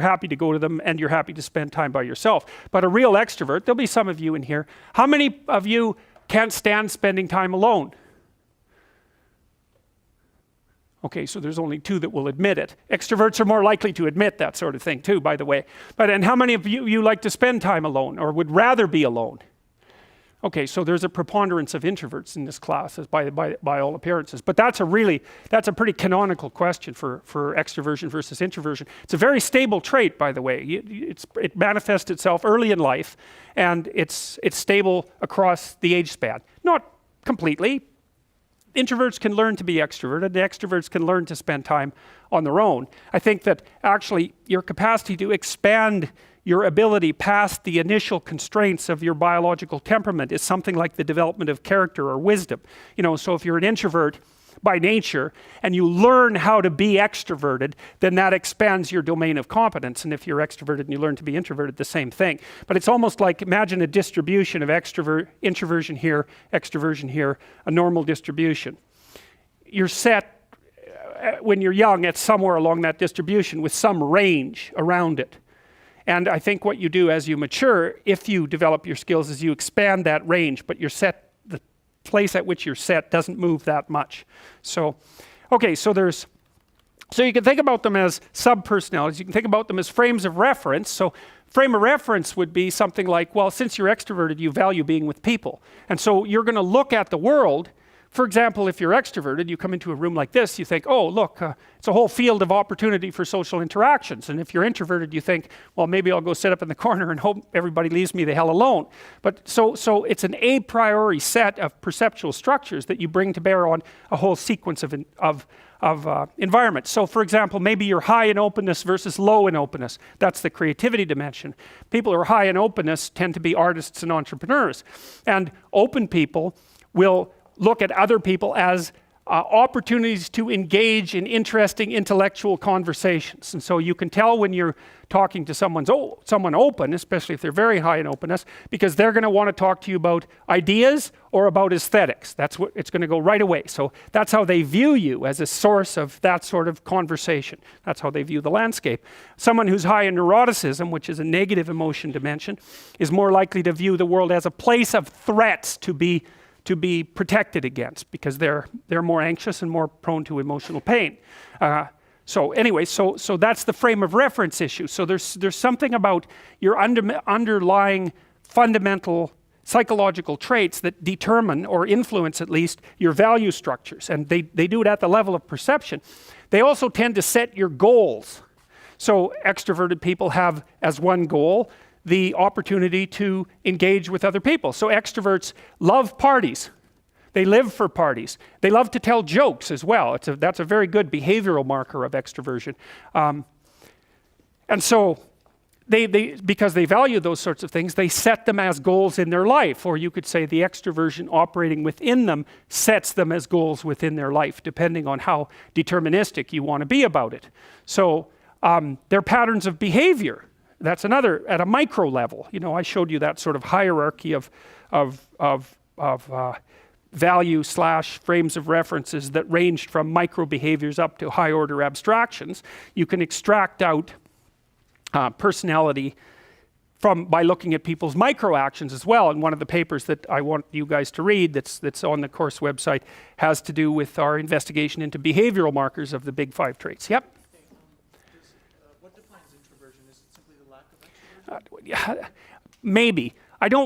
happy to go to them and you're happy to spend time by yourself. But a real extrovert, there'll be some of you in here. How many of you can't stand spending time alone? Okay, so there's only 2 that will admit it. Extroverts are more likely to admit that sort of thing too, by the way. And how many of you like to spend time alone or would rather be alone? Okay, so there's a preponderance of introverts in this class, by all appearances. But that's a pretty canonical question for extroversion versus introversion. It's a very stable trait, by the way. It manifests itself early in life, and it's stable across the age span. Not completely. Introverts can learn to be extroverted. The extroverts can learn to spend time on their own. I think that actually your capacity to expand your ability past the initial constraints of your biological temperament is something like the development of character or wisdom. So if you're an introvert by nature and you learn how to be extroverted, then that expands your domain of competence. And if you're extroverted and you learn to be introverted, the same thing. But it's almost like, imagine a distribution of introversion here, extroversion here, a normal distribution. You're set, when you're young, at somewhere along that distribution with some range around it. And I think what you do as you mature, if you develop your skills, is you expand that range, but you're set, the place at which you're set doesn't move that much. So, okay, so you can think about them as sub-personalities. You can think about them as frames of reference. So frame of reference would be something like, well, since you're extroverted, you value being with people. And so you're going to look at the world. For example, if you're extroverted, you come into a room like this, you think, oh, look, it's a whole field of opportunity for social interactions. And if you're introverted, you think, well, maybe I'll go sit up in the corner and hope everybody leaves me the hell alone. But so it's an a priori set of perceptual structures that you bring to bear on a whole sequence of environments. So for example, maybe you're high in openness versus low in openness. That's the creativity dimension. People who are high in openness tend to be artists and entrepreneurs. And open people will look at other people as opportunities to engage in interesting intellectual conversations. And so you can tell when you're talking to someone open, especially if they're very high in openness, because they're going to want to talk to you about ideas or about aesthetics. That's what it's going to go right away. So that's how they view you, as a source of that sort of conversation. That's how they view the landscape. Someone who's high in neuroticism, which is a negative emotion dimension, is more likely to view the world as a place of threats to be protected against, because they're more anxious and more prone to emotional pain. So anyway, so that's the frame of reference issue. So there's something about your underlying fundamental psychological traits that determine, or influence at least, your value structures. And they do it at the level of perception. They also tend to set your goals. So extroverted people have as one goal the opportunity to engage with other people. So extroverts love parties. They live for parties. They love to tell jokes as well. That's a very good behavioral marker of extroversion. And so because they value those sorts of things, they set them as goals in their life. Or you could say the extroversion operating within them sets them as goals within their life, depending on how deterministic you want to be about it. So their patterns of behavior, that's another, at a micro level. I showed you that sort of hierarchy of value / frames of references that ranged from micro behaviors up to high order abstractions. You can extract out personality by looking at people's micro actions as well. And one of the papers that I want you guys to read that's on the course website has to do with our investigation into behavioral markers of the big 5 traits. Yep. Maybe.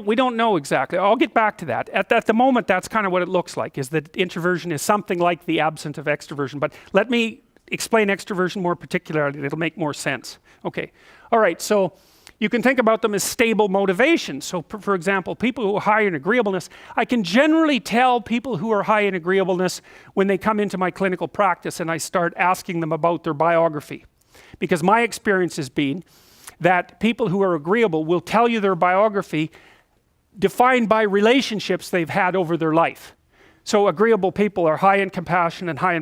We don't know exactly. I'll get back to that. At the moment, that's kind of what it looks like, is that introversion is something like the absence of extroversion. But let me explain extroversion more particularly. It'll make more sense. Okay. All right. So you can think about them as stable motivations. So for example, people who are high in agreeableness, I can generally tell people who are high in agreeableness when they come into my clinical practice and I start asking them about their biography. Because my experience has been that people who are agreeable will tell you their biography defined by relationships they've had over their life. So agreeable people are high in compassion and high in